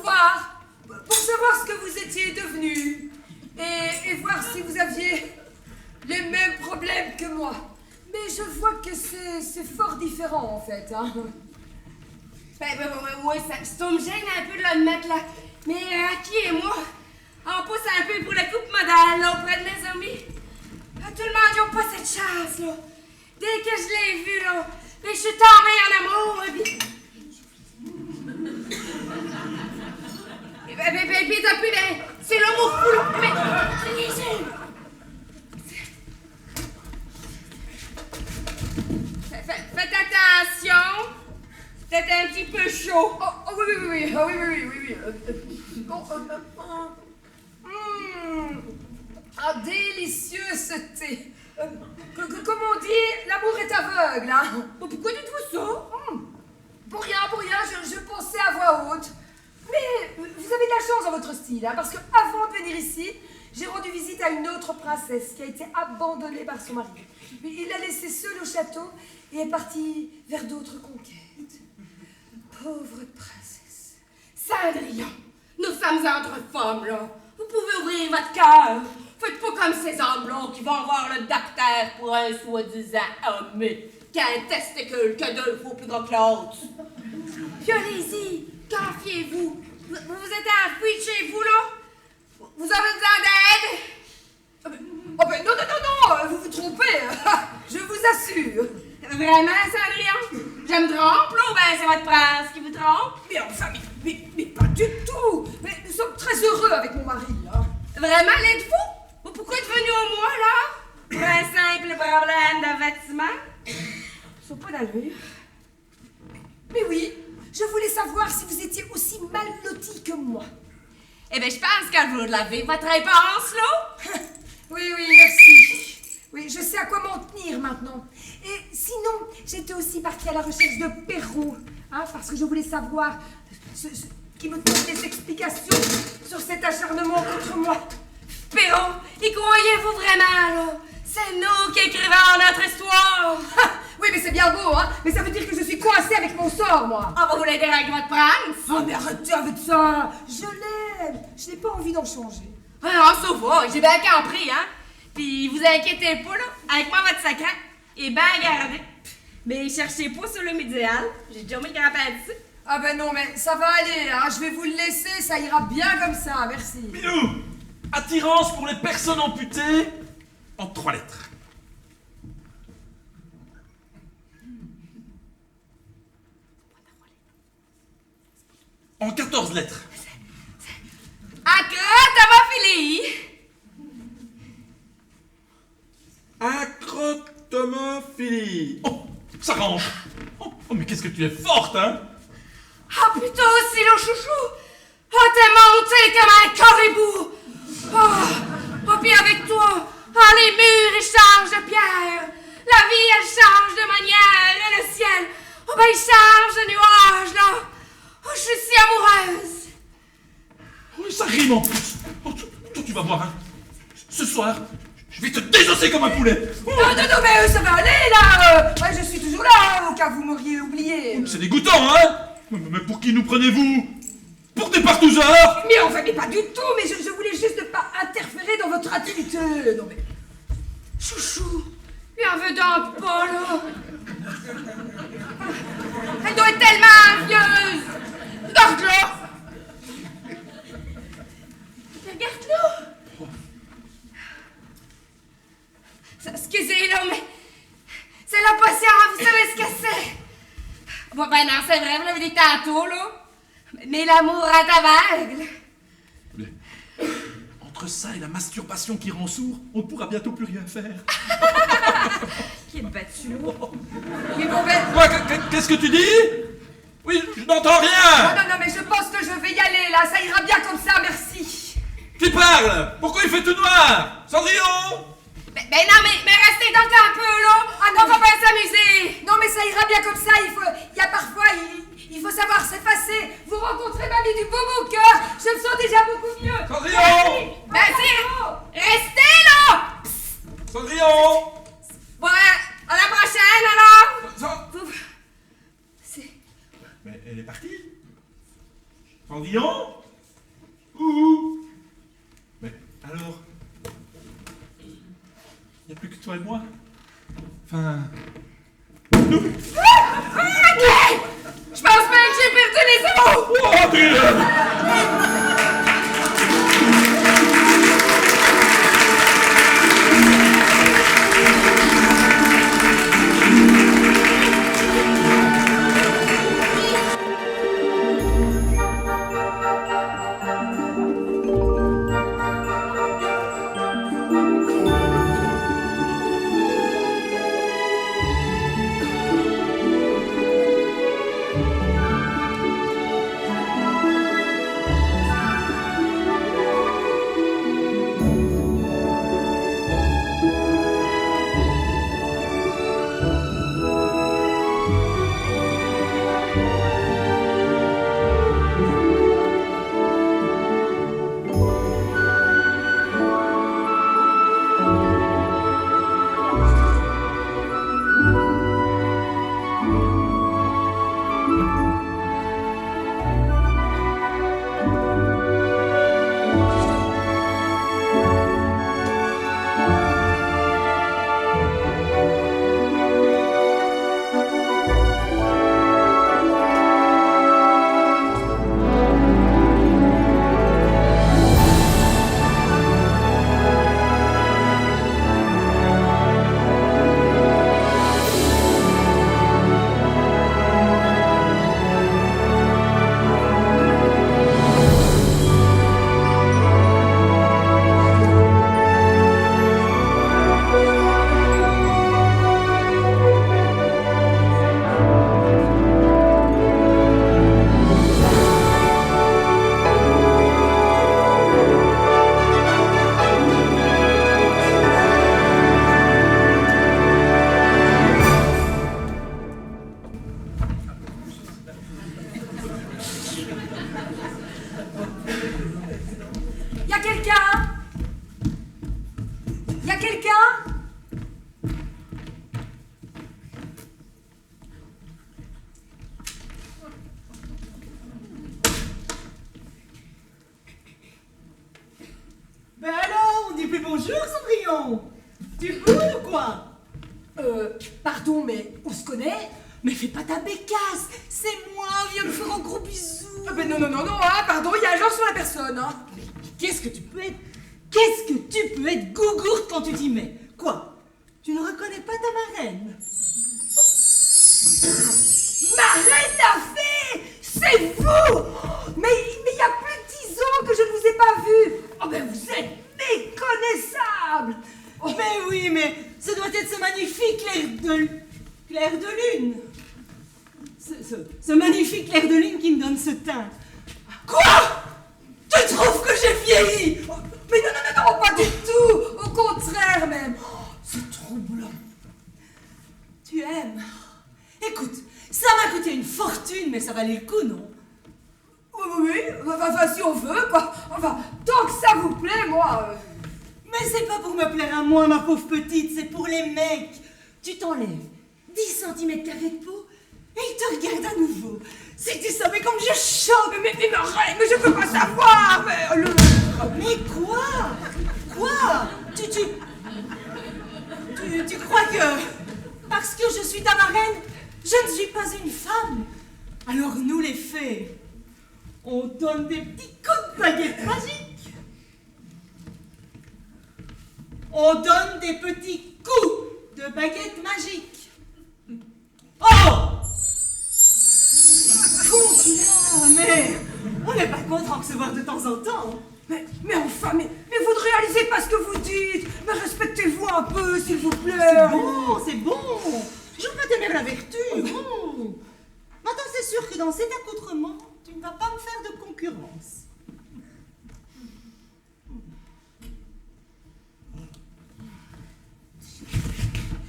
voir, pour savoir ce que vous étiez devenu. et voir si vous aviez les mêmes problèmes que moi. Mais je vois que c'est fort différent, en fait. Hein. Ouais, ça me gêne un peu de le mettre là. Mais qui est moi? On pousse un peu pour la coupe modale, là, auprès de mes amis. Tout le monde n'a pas cette chance, là. Dès que je l'ai vu, là, je suis tombée en amour, et puis... Puis depuis, c'est l'amour fou, là. Mais... Faites attention. C'est peut-être un petit peu chaud. Oh, oui. Ah, délicieux ce thé. Comme on dit, l'amour est aveugle, hein. Pourquoi dites-vous ça? Pour rien, je pensais à voix haute. Mais vous avez de la chance dans votre style, hein, parce que avant de venir ici, j'ai rendu visite à une autre princesse qui a été abandonnée par son mari. Il l'a laissée seule au château et est parti vers d'autres conquêtes. Pauvre princesse. Cendrillon, nous sommes entre femmes, là. Vous pouvez ouvrir votre cœur. Faites pas comme ces hommes-là qui vont voir le docteur pour un soi-disant homme qui a un testicule que 2 fois plus gros que l'autre. Puis allez-y, confiez-vous. Vous êtes enfui de chez vous, là? Vous avez besoin d'aide? Oh ben non, vous vous trompez. Je vous assure. Vraiment, Cendrillon? Je me trompe, là, ou bien c'est votre prince qui vous trompe? Mais enfin, mais pas du tout. Mais nous sommes très heureux avec mon mari, hein. Vraiment, l'êtes-vous? Pourquoi êtes venu au mois, là? Pour un simple problème de vêtements? Ils sont pas d'allure. Mais oui, je voulais savoir si vous étiez aussi mal loti que moi. Eh bien, je pense que vous l'avez, votre réponse, là? Oui, merci. Oui, je sais à quoi m'en tenir maintenant. Et sinon, j'étais aussi partie à la recherche de Perrault, hein, parce que je voulais savoir ce qui me donne des explications sur cet acharnement contre moi. Perrault, y croyez-vous vraiment, là? C'est nous qui écrivons notre histoire! Oui, mais c'est bien beau, hein? Mais ça veut dire que je suis coincée avec mon sort, moi! On va vous l'aider avec votre prince! Oh, mais arrêtez avec ça! Je l'aime! Je n'ai pas envie d'en changer. Ah, ça va, j'ai bien compris, hein? Puis vous inquiétez pas, là, avec moi, votre secret est bien gardé. Mais cherchez pas sur l'homme idéal, j'ai déjà mis le grand-père dessus. Ah ben non, mais ça va aller, hein? Je vais vous le laisser, ça ira bien comme ça, merci. Milou, attirance pour les personnes amputées en 3 lettres. En 14 lettres. Acrotomophilie! Acrotomophilie. Oh, ça range. Oh, mais qu'est-ce que tu es forte, hein? Ah, putain aussi, le chouchou! Ah, t'es monté comme un caribou! Oh, puis avec toi, les murs, ils changent de pierre! La vie, elle change de manière! Et le ciel, il change de nuages, là! Oh, je suis si amoureuse! Oui, ça rime en plus. Oh, toi, tu vas voir, hein. Ce soir, je vais te désosser comme un poulet. Oh. Non, mais ça va aller, là! Ouais, je suis toujours là, au cas où vous m'auriez oublié. C'est dégoûtant, hein? Mais pour qui nous prenez-vous? Pour des partouzards? Mais enfin, mais pas du tout, mais je voulais juste ne pas interférer dans votre activité. Non, mais... Chouchou, il en veut donc pas, là! Elle doit être tellement envieuse! Regarde-la! Regarde-la! Excusez, là, mais... C'est la potion, vous savez ce que c'est? Bon, ben non, c'est vrai, vous l'avez dit tantôt, là. Mais l'amour est aveugle. Entre ça et la masturbation qui rend sourd, on ne pourra bientôt plus rien faire. Qui est battu, là? Oui, bon, ben... Quoi, qu'est-ce que tu dis? Oui, je n'entends rien. Non, mais je pense que je vais y aller, là. Ça ira bien comme ça, merci. Qui parle? Pourquoi il fait tout noir? Cendrillon? Ben non, mais restez donc un peu, là. Ah, non, on va pas s'amuser. Non, mais ça ira bien comme ça. Il y a parfois... Il faut savoir s'effacer. Vous rencontrez mamie du beau cœur. Je me sens déjà beaucoup mieux. Cendrillon! Ben si, restez là. Cendrillon! Bon, à la prochaine, alors. C'est... Mais elle est partie. Cendrillon? Ouh! Mais alors, plus que toi et moi. Enfin... Arrêtez! Je pense bien que j'ai perdu les os! Oh, Dieu! Y'a quelqu'un? Y'a quelqu'un? Ben alors, on dit plus bonjour, Cendrillon. Tu cours ou quoi? Pardon, mais on se connaît? Mais fais pas ta bécasse. C'est moi, viens me faire un gros bisou. Ah ben non, hein, pardon, il y a un genre sur la personne, hein. Qu'est-ce que tu peux être? Qu'est-ce que tu peux être gougourde quand tu t'y mets? Quoi? Tu ne reconnais pas ta marraine? Marraine la fée! C'est vous! Mais il y a plus de 10 ans que je ne vous ai pas vu! Oh ben vous êtes méconnaissable! Oh. Mais oui, mais ce doit être ce magnifique clair de lune. Ce magnifique clair de lune qui me donne ce teint. Quoi? Tu trouves que j'ai vieilli? Oh, mais non, pas du tout! Au contraire même! Oh, c'est troublant. Tu aimes? Écoute, ça m'a coûté une fortune, mais ça valait le coup, non? Oui, enfin si on veut, quoi. Enfin, tant que ça vous plaît, moi... Mais c'est pas pour me plaire à moi, ma pauvre petite, c'est pour les mecs. Tu t'enlèves 10 cm de peau et ils te regardent à nouveau. Si tu savais comme je chante. Mais je peux pas savoir, mais... Mais quoi? Quoi? Tu crois que... Parce que je suis ta marraine, je ne suis pas une femme? Alors nous, les fées, on donne des petits coups de baguette magique. On donne des petits coups de baguette magique. Oh! Continue, mais on n'est pas content de se voir de temps en temps. Mais enfin, mais vous ne réalisez pas ce que vous dites. Mais respectez-vous un peu, s'il vous plaît. C'est bon. Je peux t'aimer la vertu. Oh. Maintenant, c'est sûr que dans cet accoutrement, tu ne vas pas me faire de concurrence.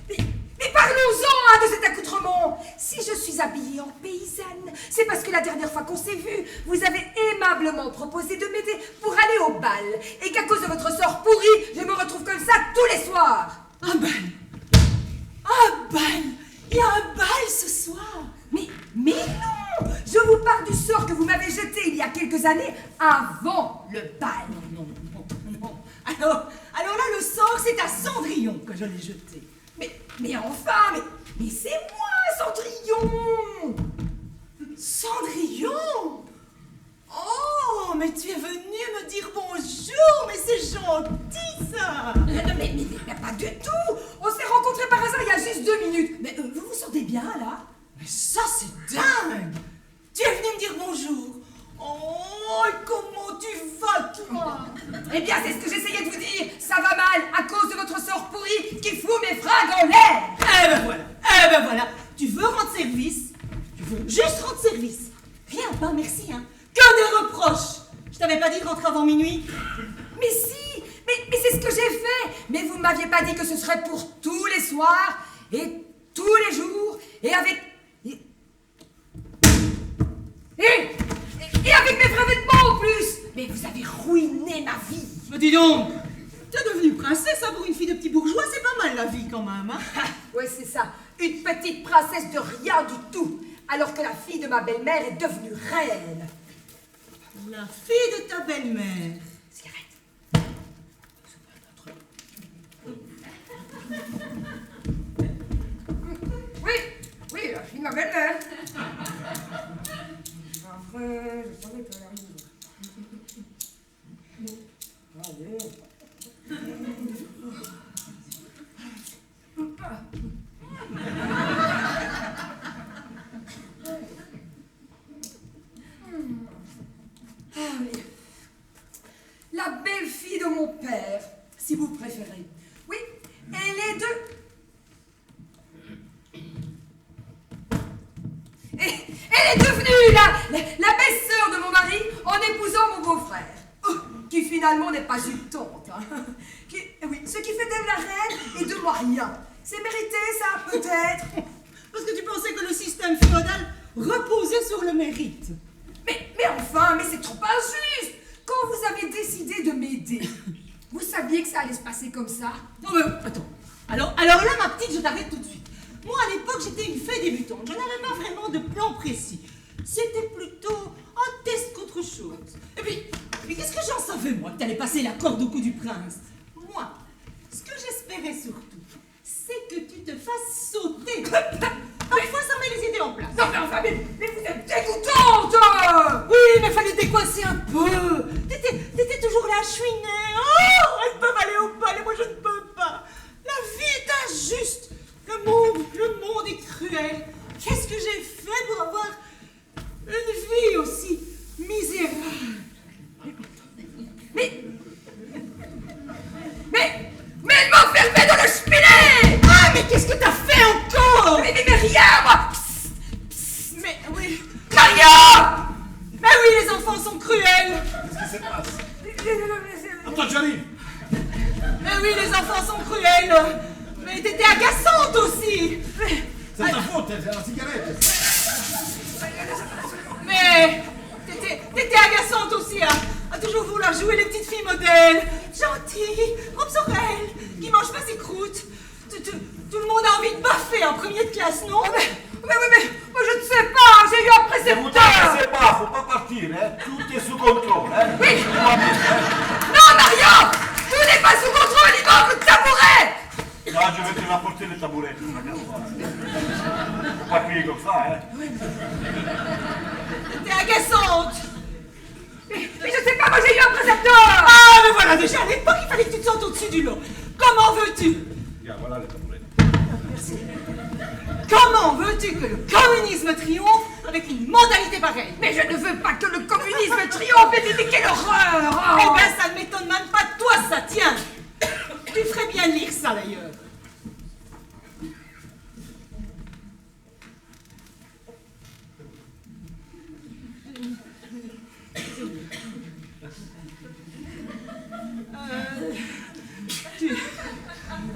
Mais parlons-en de cet accoutrement. Si je suis habillée en paysanne, c'est parce que la dernière fois qu'on s'est vu, vous avez aimablement proposé de m'aider pour aller au bal. Et qu'à cause de votre sort pourri, je me retrouve comme ça tous les soirs. Un bal? Un bal? Il y a un bal ce soir? Mais non! Je vous parle du sort que vous m'avez jeté il y a quelques années avant le bal. Non. Alors là, le sort, c'est à Cendrillon que je l'ai jeté. Mais enfin, mais c'est moi, Cendrillon! Cendrillon? Oh, mais tu es venu me dire bonjour, mais c'est gentil ça! Mais pas du tout! On s'est rencontrés par hasard il y a juste 2 minutes. Mais vous vous sentez bien là? Mais ça c'est dingue! Tu es venu me dire bonjour. Oh, et comment tu vas, toi? Eh bien, c'est ce que j'essayais de vous dire. Ça va mal à cause de votre sort pourri qui fout mes fringues en l'air. Eh ben voilà. Tu veux rendre service? Tu veux juste rendre service? Rien, pas merci, hein. Que des reproches. Je t'avais pas dit de rentrer avant minuit? Mais si, mais c'est ce que j'ai fait. Mais vous ne m'aviez pas dit que ce serait pour tous les soirs et tous les jours et avec... Et avec mes vrais vêtements en plus. Mais vous avez ruiné ma vie. Mais dis donc, t'es devenue princesse, hein, pour une fille de petit bourgeois, c'est pas mal la vie quand même, hein. Ouais, c'est ça. Une petite princesse de rien du tout. Alors que la fille de ma belle-mère est devenue reine. La fille de ta belle-mère. Cigarette. Oui, la fille de ma belle-mère. Après, je savais qu'elle arrive. La belle-fille de mon père, si vous préférez. Oui, elle est de... Elle est devenue la belle-sœur de mon mari en épousant mon beau-frère, qui finalement n'est pas une tante. Hein. Oui, ce qui fait d'elle la reine et de moi rien. C'est mérité, ça, peut-être. Parce que tu pensais que le système féodal reposait sur le mérite. Mais enfin, mais c'est trop injuste. Quand vous avez décidé de m'aider, vous saviez que ça allait se passer comme ça? Non mais, attends. Alors là, ma petite, je t'arrête tout de suite. Moi, à l'époque, j'étais une fée débutante. Je n'avais pas vraiment de plan précis. C'était plutôt un test qu'autre chose. Et puis qu'est-ce que j'en savais, moi, que t'allais passer la corde au cou du prince? Moi, ce que j'espérais surtout, c'est que tu te fasses sauter. Parfois, ça met les idées en place. Non, mais enfin, mais vous êtes dégoûtante. Oui, mais fallait décoincer un peu. T'étais toujours là à chouiner. Oh, elles peuvent aller au bal et moi, je ne peux pas. La vie est injuste. Le monde est cruel. Qu'est-ce que j'ai fait pour avoir une vie aussi misérable? Mais elle m'a enfermée dans le cheminée. Ah, mais qu'est-ce que t'as fait encore? Mais rien, moi. Mais oui. Maria. Mais oui, les enfants sont cruels. Qu'est-ce qui se passe? Attends, j'arrive. Mais oui, les enfants sont cruels. Mais t'étais agaçante aussi. C'est ta faute, c'est la cigarette. Mais t'étais agaçante aussi, hein, à toujours vouloir jouer les petites filles modèles, gentilles, robes oreilles, qui mangent pas ses croûtes. Tout le monde a envie de baffer en premier de classe, non? Mais moi je ne sais pas, j'ai eu un Ne vous précepteur. intéressez pas, faut pas partir, hein. Tout est sous contrôle, hein. Oui. Tout va bien, hein. Non, Mario, tout n'est pas sous contrôle, il manque le tabouret. Là, je vais te rapporter le tabouret. Faut pas crier comme ça, hein. T'es agaçante. Mais je sais pas, moi j'ai eu un précepteur. Ah, mais voilà, déjà à l'époque, il fallait que tu te sentes au-dessus du lot. Comment veux-tu? Tiens, voilà le tabouret. Comment veux-tu que le communisme triomphe avec une mentalité pareille? Mais je ne veux pas que le communisme triomphe, mais quelle horreur. Eh ben, ça ne m'étonne même pas de toi, ça tient. Tu ferais bien de lire ça, d'ailleurs.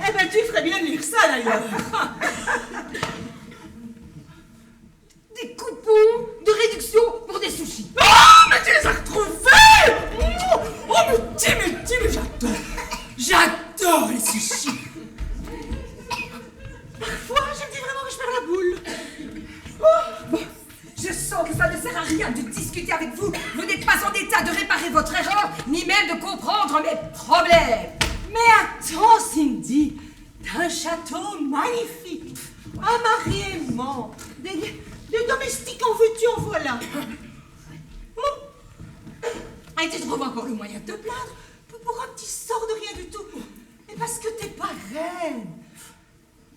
Eh ben, tu ferais bien de lire ça, d'ailleurs. Des coupons de réduction pour des sushis. Oh, mais tu les as retrouvés! Oh, mais j'adore! J'adore les sushis! Parfois, je me dis vraiment que je perds la boule. Bon, je sens que ça ne sert à rien de discuter avec vous. Vous n'êtes pas en état de réparer votre erreur, ni même de comprendre mes problèmes. Mais attends, Cindy, t'as un château magnifique, un mari aimant, des domestiques en veux-tu, en voilà. Et tu trouves encore le moyen de te plaindre pour un petit sort de rien du tout. Mais parce que t'es pas reine.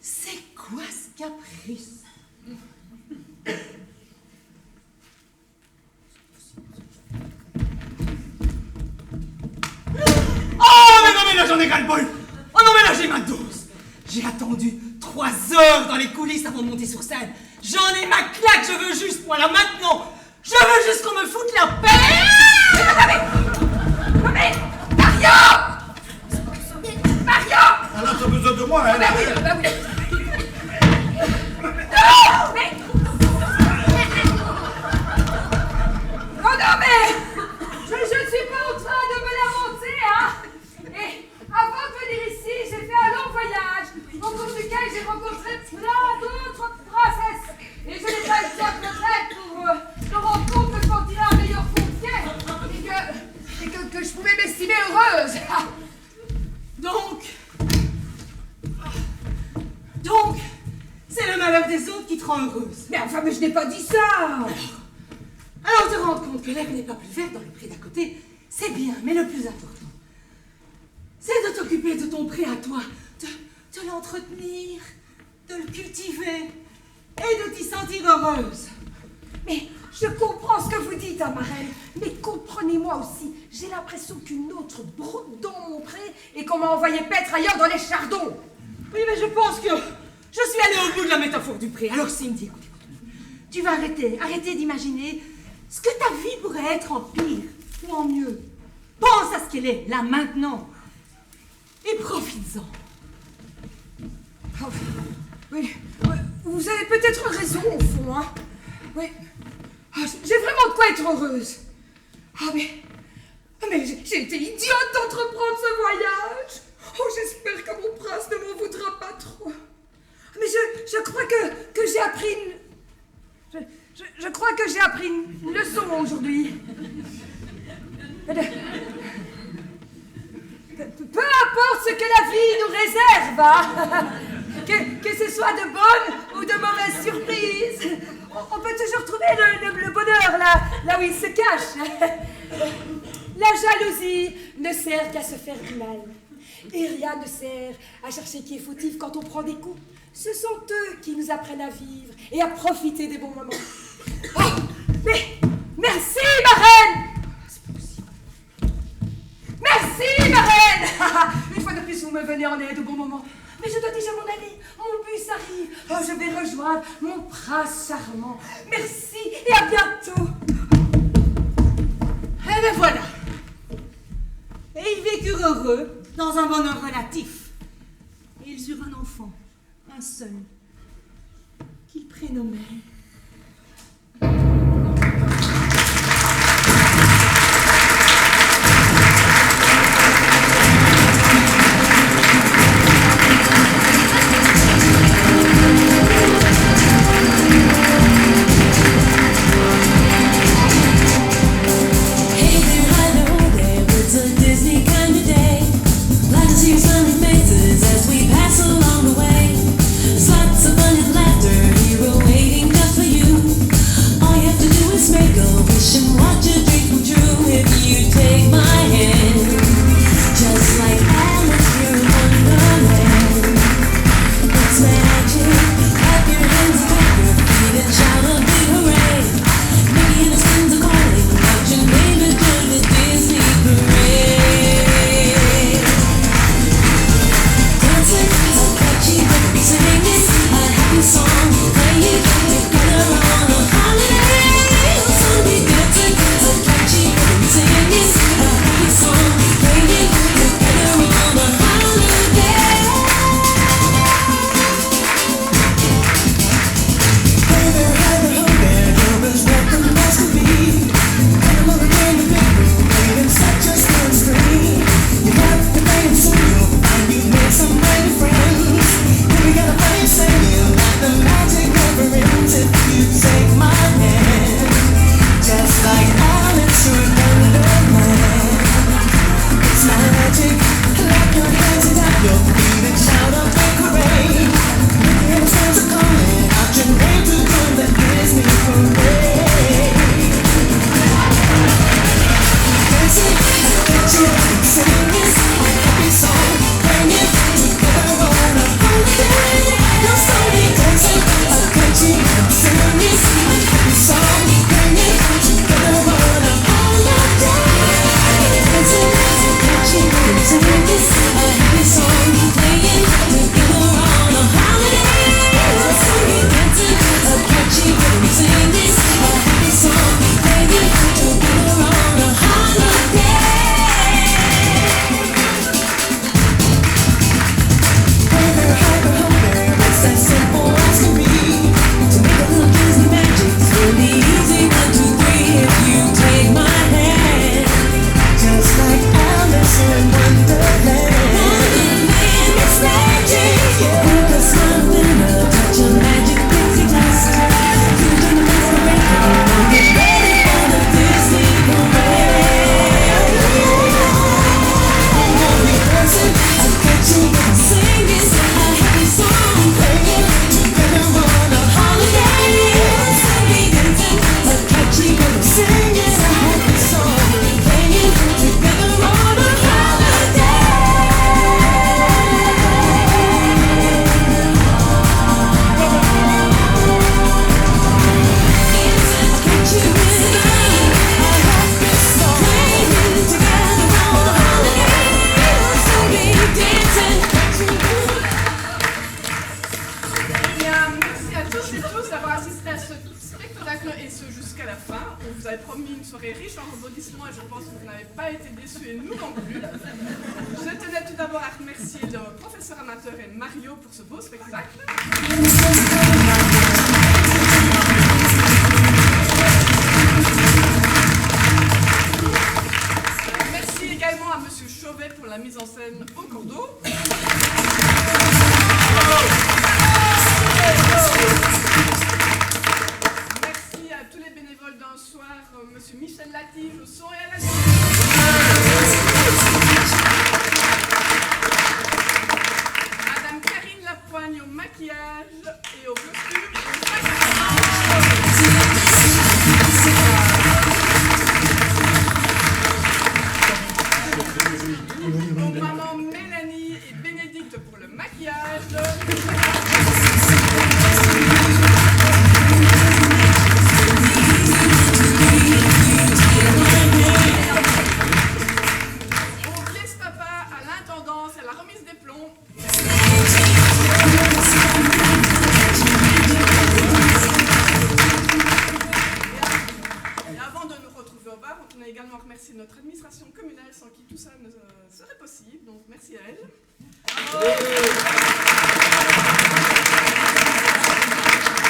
C'est quoi ce caprice? Oh, mais non, mais là, j'en ai ras-le-bol. Oh non, mais là, j'ai ma dose. J'ai attendu 3 heures dans les coulisses avant de monter sur scène. J'en ai ma claque, je veux juste, moi, là, maintenant. Je veux juste qu'on me foute la paix. Mais Mario! Mario! Alors, t'as besoin de moi, hein? Bah oui. Non, mais... Non, mais... Je ne suis pas en train de me lamenter, hein. Et avant de venir ici, j'ai fait un long voyage, au cours duquel j'ai rencontré plein d'autres princesses. Et je n'ai pas eu de peut-être pour me rendre compte que je continuais un meilleur pompier et que je pouvais m'estimer heureuse. Donc, c'est le malheur des autres qui te rend heureuse. Mais enfin, mais je n'ai pas dit ça. Alors te rendre compte que l'herbe n'est pas plus verte dans le pré d'à côté, c'est bien, mais le plus important, c'est de t'occuper de ton pré à toi, de l'entretenir, de le cultiver et de t'y sentir heureuse. Mais je comprends ce que vous dites, hein, marraine, mais comprenez-moi aussi, j'ai l'impression qu'une autre broute dans mon pré et qu'on m'a envoyé paître ailleurs dans les chardons. Oui, mais je pense que je suis allée au bout de la métaphore du pré. Alors Cindy, écoute. Tu vas arrêter d'imaginer ce que ta vie pourrait être en pire ou en mieux. Pense à ce qu'elle est, là, maintenant. Et profites-en. Oh, oui, vous avez peut-être raison, au fond, hein. Oui. Ah, j'ai vraiment de quoi être heureuse. Ah, mais j'ai été idiote d'entreprendre ce voyage. Oh, j'espère que mon prince ne m'en voudra pas trop. Mais je crois que j'ai appris une... Je crois que j'ai appris une leçon aujourd'hui. Peu importe ce que la vie nous réserve, hein. Que ce soit de bonnes ou de mauvaises surprises, on peut toujours trouver le bonheur là où il se cache. La jalousie ne sert qu'à se faire du mal. Et rien ne sert à chercher qui est fautif quand on prend des coups. Ce sont eux qui nous apprennent à vivre et à profiter des bons moments. Oh, mais merci, ma reine! C'est pas possible. Merci, ma reine! Une fois de plus, vous me venez en aide au bon moment. Mais je dois déjà m'en aller. Mon bus arrive. Oh, je vais rejoindre mon prince charmant. Merci et à bientôt. Eh ben voilà. Et ils vécurent heureux dans un bonheur relatif. Et ils eurent un enfant, un seul, qu'ils prénommaient. As we pass along the way, there's lots of fun and laughter here awaiting us. soirée riche en rebondissements et je pense que vous n'avez pas été déçus et nous non plus. Je tenais tout d'abord à remercier le professeur amateur et Mario pour ce beau spectacle. Merci également à Monsieur Chauvet pour la mise en scène au cours d'eau. Merci à tous les bénévoles d'un soir, Monsieur Michel Latif au son et à la Madame Karine Lapoigne au maquillage et au costume et au sac. Donc maman Mélanie et Bénédicte pour le maquillage. On laisse papa à l'intendance et à la remise des plombs. Et avant de nous retrouver au bar, on tenait également à remercier notre administration communale sans qui tout ça ne serait possible. Donc merci à elle.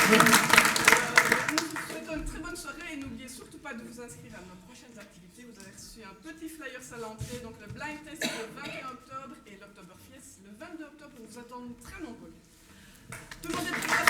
Nous vous souhaitons une très bonne soirée et n'oubliez surtout pas de vous inscrire à nos prochaines activités. Vous avez reçu un petit flyer à l'entrée, donc le blind test le 21 octobre et l'Oktoberfest le 22 octobre. Nous vous attendons très nombreux. Tout le monde est prêt à